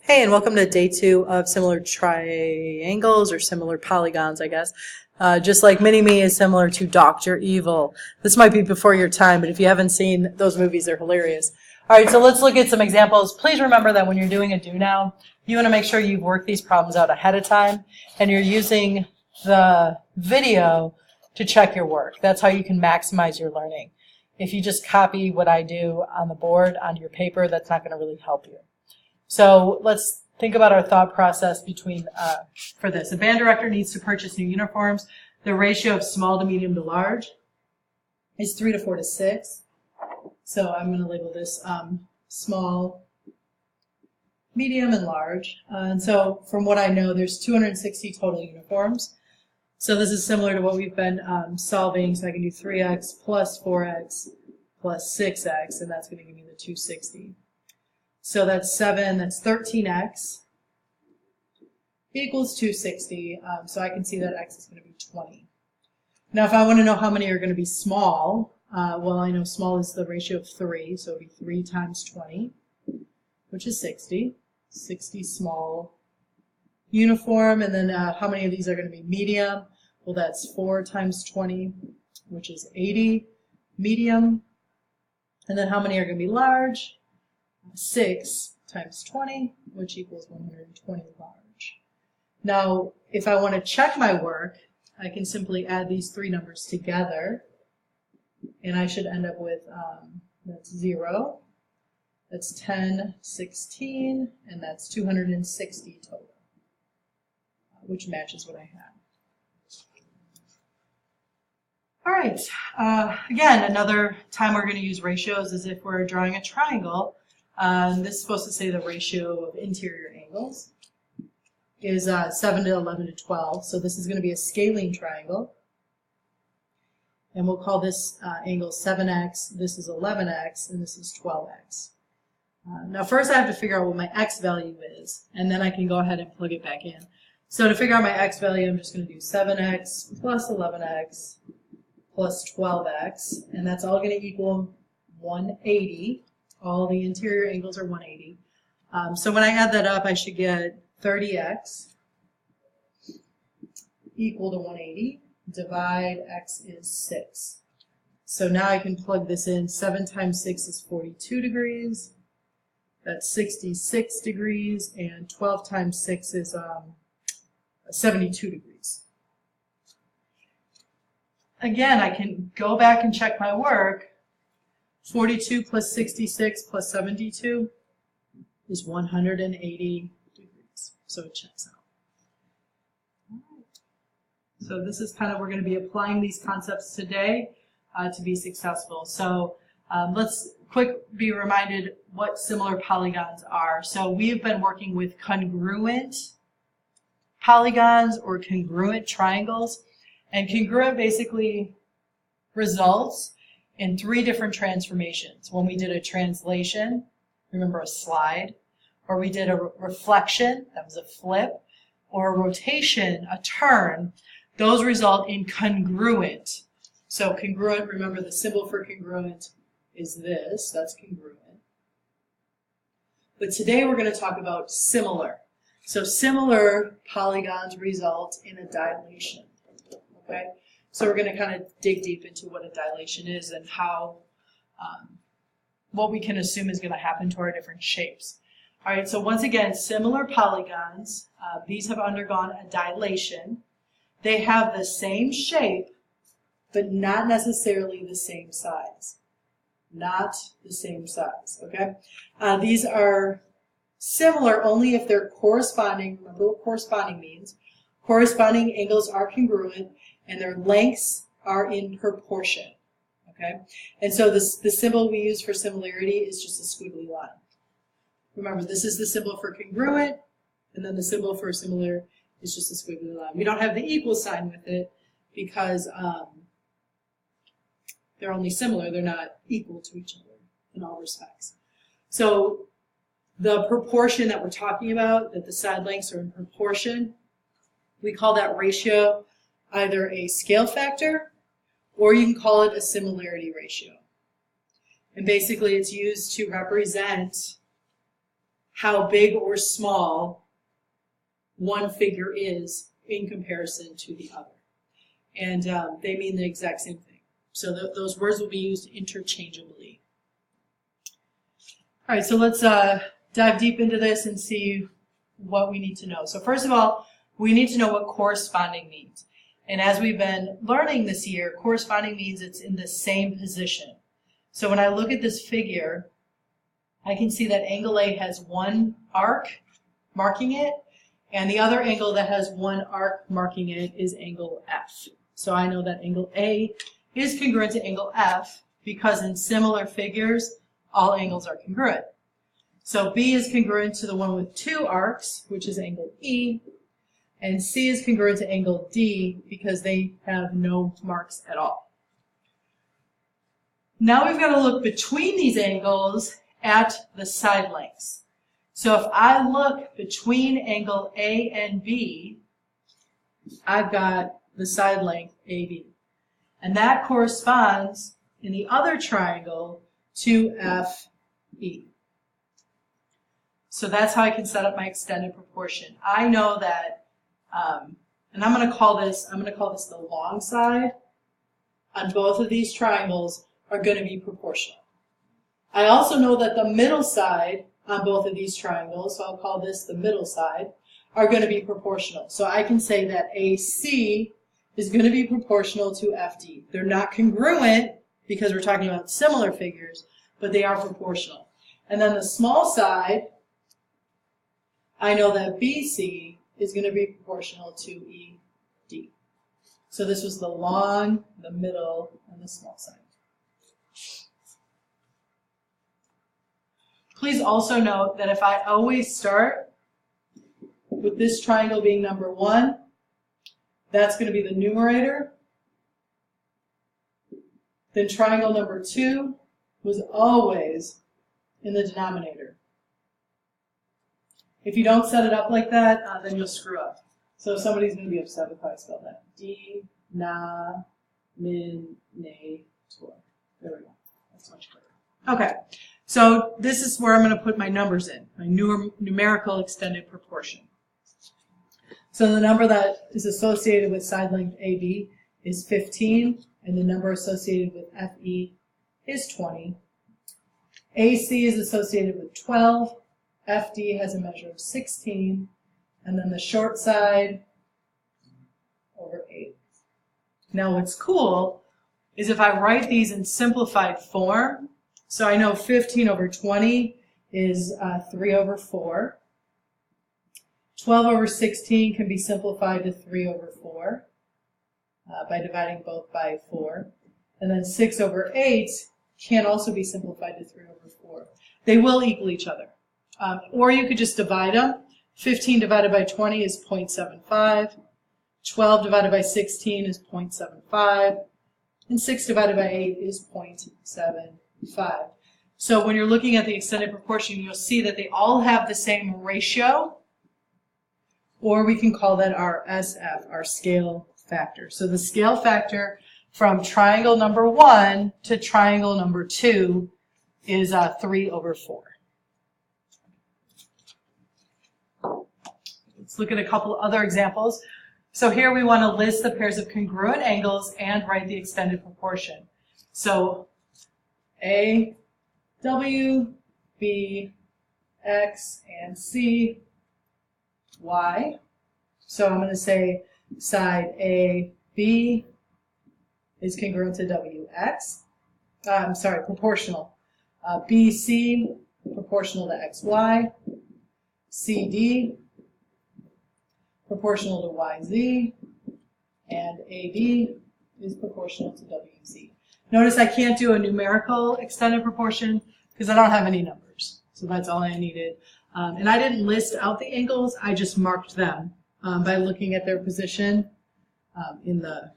Hey, and welcome to day 2 of similar triangles or similar polygons, I guess. Just like Mini-Me is similar to Dr. Evil. This might be before your time, but if you haven't seen those movies, they're hilarious. All right, so let's look at some examples. Please remember that when you're doing a do-now, you want to make sure you've worked these problems out ahead of time, and you're using the video to check your work. That's how you can maximize your learning. If you just copy what I do on the board onto your paper, that's not going to really help you. So let's think about our thought process for this. A band director needs to purchase new uniforms. The ratio of small to medium to large is 3 to 4 to 6. So I'm going to label this small, medium, and large. And so from what I know, there's 260 total uniforms. So this is similar to what we've been solving. So I can do 3x plus 4x plus 6x, and that's going to give me the 260. So that's 7, that's 13x equals 260. So I can see that x is going to be 20. Now if I want to know how many are going to be small, well, I know small is the ratio of 3, so it would be 3 times 20, which is 60. 60 small uniform. And then how many of these are going to be medium? Well, that's 4 times 20, which is 80 medium. And then how many are going to be large? 6 times 20, which equals 120 large. Now, if I want to check my work, I can simply add these three numbers together, and I should end up with, that's 0, that's 10, 16, and that's 260 total, which matches what I had. All right, again, another time we're going to use ratios is if we're drawing a triangle. This is supposed to say the ratio of interior angles is 7 to 11 to 12. So this is going to be a scalene triangle. And we'll call this angle 7x, this is 11x, and this is 12x. Now first I have to figure out what my x value is, and then I can go ahead and plug it back in. So to figure out my x value, I'm just going to do 7x plus 11x plus 12x, and that's all going to equal 180. All the interior angles are 180. So when I add that up, I should get 30x equal to 180. Divide x is 6. So now I can plug this in. 7 times 6 is 42 degrees. That's 66 degrees. And 12 times 6 is 72 degrees. Again, I can go back and check my work. 42 plus 66 plus 72 is 180 degrees. So it checks out. All right. So this is kind of, we're going to be applying these concepts today to be successful. So let's be reminded what similar polygons are. So we've been working with congruent polygons or congruent triangles. And congruent basically results in 3 different transformations. When we did a translation, remember a slide, or we did a reflection, that was a flip, or a rotation, a turn, those result in congruent. So congruent, remember the symbol for congruent is this, that's congruent. But today we're going to talk about similar. So similar polygons result in a dilation, okay? So we're going to kind of dig deep into what a dilation is and how, what we can assume is going to happen to our different shapes. All right, so once again, similar polygons, these have undergone a dilation. They have the same shape, but not necessarily the same size. Not the same size, okay? These are similar only if they're corresponding. Remember what corresponding means. Corresponding angles are congruent, and their lengths are in proportion, okay? And so the symbol we use for similarity is just a squiggly line. Remember, this is the symbol for congruent, and then the symbol for similar is just a squiggly line. We don't have the equal sign with it because they're only similar. They're not equal to each other in all respects. So the proportion that we're talking about, that the side lengths are in proportion, we call that ratio either a scale factor, or you can call it a similarity ratio. And basically it's used to represent how big or small one figure is in comparison to the other. And they mean the exact same thing. So those words will be used interchangeably. All right, so let's dive deep into this and see what we need to know. So first of all, we need to know what corresponding means. And as we've been learning this year, corresponding means it's in the same position. So when I look at this figure, I can see that angle A has one arc marking it, and the other angle that has one arc marking it is angle F. So I know that angle A is congruent to angle F because in similar figures, all angles are congruent. So B is congruent to the one with two arcs, which is angle E, and C is congruent to angle D because they have no marks at all. Now we've got to look between these angles at the side lengths. So if I look between angle A and B, I've got the side length AB. And that corresponds in the other triangle to FE. So that's how I can set up my extended proportion. I know that, and I'm going to call this the long side on both of these triangles are going to be proportional. I also know that the middle side on both of these triangles, so I'll call this the middle side, are going to be proportional. So I can say that AC is going to be proportional to FD. They're not congruent because we're talking about similar figures, but they are proportional. And then the small side, I know that BC is going to be proportional to ED. So this was the long, the middle, and the small side. Please also note that if I always start with this triangle being number 1, that's going to be the numerator. Then triangle number 2 was always in the denominator. If you don't set it up like that, then you'll screw up. So somebody's going to be upset if I spell that. D-na-min-na-tor. There we go. That's much clearer. Okay. So this is where I'm going to put my numbers in, my numerical extended proportion. So the number that is associated with side length AB is 15, and the number associated with FE is 20. AC is associated with 12, FD has a measure of 16, and then the short side over 8. Now what's cool is if I write these in simplified form, so I know 15 over 20 is 3 over 4. 12 over 16 can be simplified to 3 over 4 by dividing both by 4. And then 6 over 8 can also be simplified to 3 over 4. They will equal each other. Or you could just divide them. 15 divided by 20 is 0.75. 12 divided by 16 is 0.75. And 6 divided by 8 is 0.75. So when you're looking at the extended proportion, you'll see that they all have the same ratio, or we can call that our SF, our scale factor. So the scale factor from triangle number 1 to triangle number 2 is 3 over 4. Let's look at a couple other examples. So here we want to list the pairs of congruent angles and write the extended proportion. So A, W, B, X, and C, Y. So I'm going to say side A, B is congruent to WX. Proportional. BC, proportional to XY. CD, proportional to YZ. And AB is proportional to WZ. Notice I can't do a numerical extended proportion because I don't have any numbers. So that's all I needed. And I didn't list out the angles, I just marked them by looking at their position in the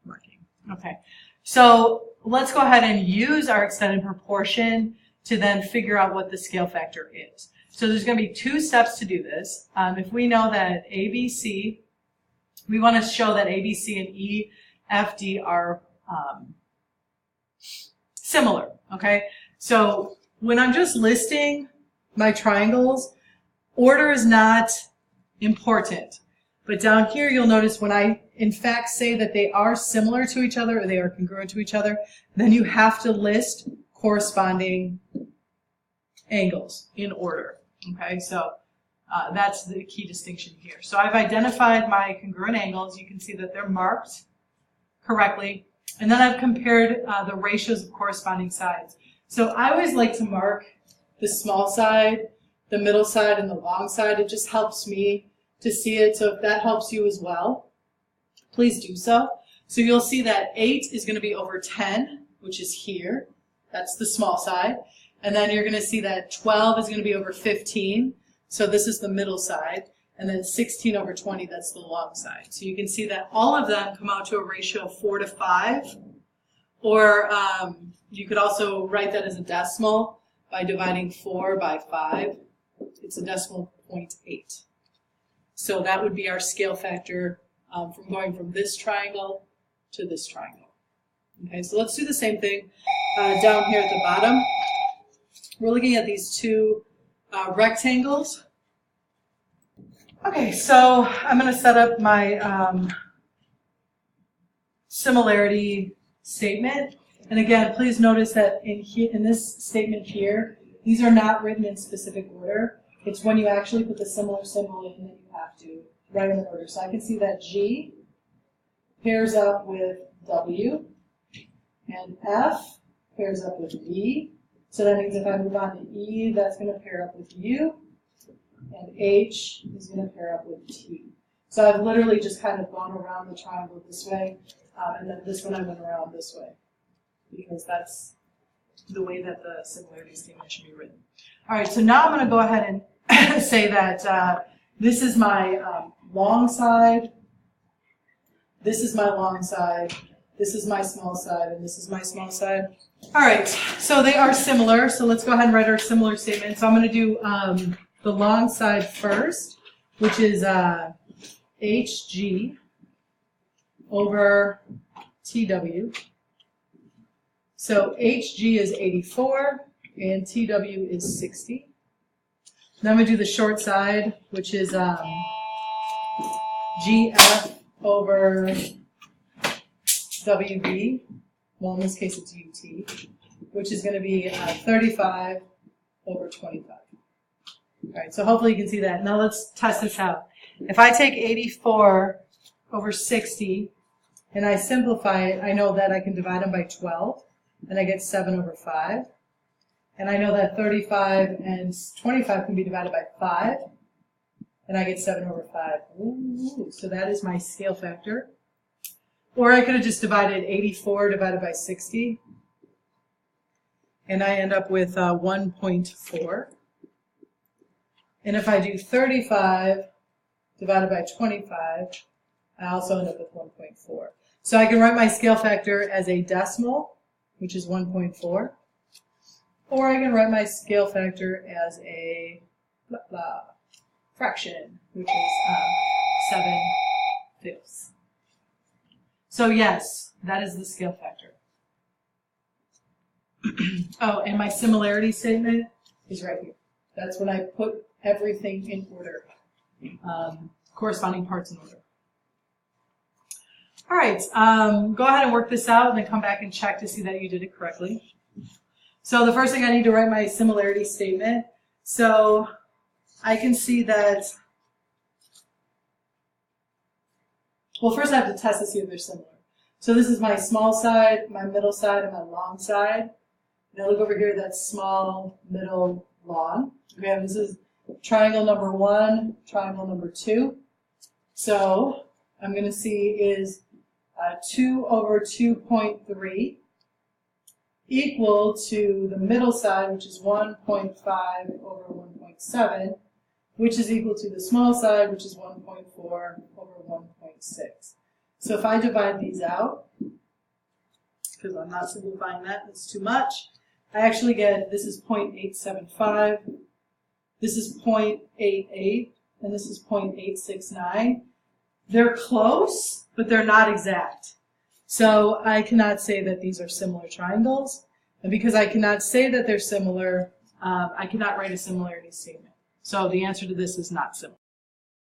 marking. Okay, so let's go ahead and use our extended proportion to then figure out what the scale factor is. So there's going to be 2 steps to do this. If we know that ABC, we want to show that ABC and EFD are similar, okay? So when I'm just listing my triangles, Order is not important. But down here, you'll notice when I, in fact, say that they are similar to each other or they are congruent to each other, then you have to list corresponding angles in order. Okay, so that's the key distinction here. So I've identified my congruent angles. You can see that they're marked correctly. And then I've compared the ratios of corresponding sides. So I always like to mark the small side, the middle side, and the long side. It just helps me to see it. So if that helps you as well, please do so. So you'll see that 8 is going to be over 10, which is here. That's the small side. And then you're going to see that 12 is going to be over 15. So this is the middle side. And then 16 over 20, that's the long side. So you can see that all of them come out to a ratio of 4 to 5. Or you could also write that as a decimal by dividing 4 by 5. It's a decimal 0.8. So that would be our scale factor from going from this triangle to this triangle. Okay, so let's do the same thing down here at the bottom. We're looking at these two rectangles. Okay, so I'm going to set up my similarity statement. And again, please notice that in this statement here, these are not written in specific order. It's when you actually put the similar symbol in that you have to write in order. So I can see that G pairs up with W, and F pairs up with V. So that means if I move on to E, that's going to pair up with U, and H is going to pair up with T. So I've literally just kind of gone around the triangle this way, and then this one I went around this way, because that's the way that the similarity statement should be written. All right, so now I'm going to go ahead and say that this is my long side, this is my long side, this is my small side, and this is my small side. All right, so they are similar, so let's go ahead and write our similar statement. So I'm going to do the long side first, which is HG over TW. So HG is 84 and TW is 60. Then I'm going to do the short side, which is GF over WB. Well, in this case it's UT, which is going to be 35 over 25. All right, so hopefully you can see that. Now let's test this out. If I take 84 over 60 and I simplify it, I know that I can divide them by 12, and I get 7 over 5. And I know that 35 and 25 can be divided by 5, and I get 7 over 5. Ooh, so that is my scale factor. Or I could have just divided 84 divided by 60, and I end up with 1.4. And if I do 35 divided by 25, I also end up with 1.4. So I can write my scale factor as a decimal, which is 1.4. Or I can write my scale factor as a fraction, which is 7/5. So yes, that is the scale factor. Oh, and my similarity statement is right here. That's when I put everything in order, corresponding parts in order. All right, go ahead and work this out and then come back and check to see that you did it correctly. So the first thing I need to write my similarity statement. So I can see that, well, first I have to test to see if they're similar. So this is my small side, my middle side, and my long side. Now look over here, that's small, middle, long. Okay, this is triangle number 1, triangle number 2. So I'm going to see is 2 over 2.3 equal to the middle side, which is 1.5 over 1.7, which is equal to the small side, which is 1.4 over 1.6. So if I divide these out, because I'm not simplifying that, it's too much, I actually get, this is 0.875, this is 0.88, and this is 0.869. They're close, but they're not exact. So I cannot say that these are similar triangles. And because I cannot say that they're similar, I cannot write a similarity statement. So the answer to this is not similar.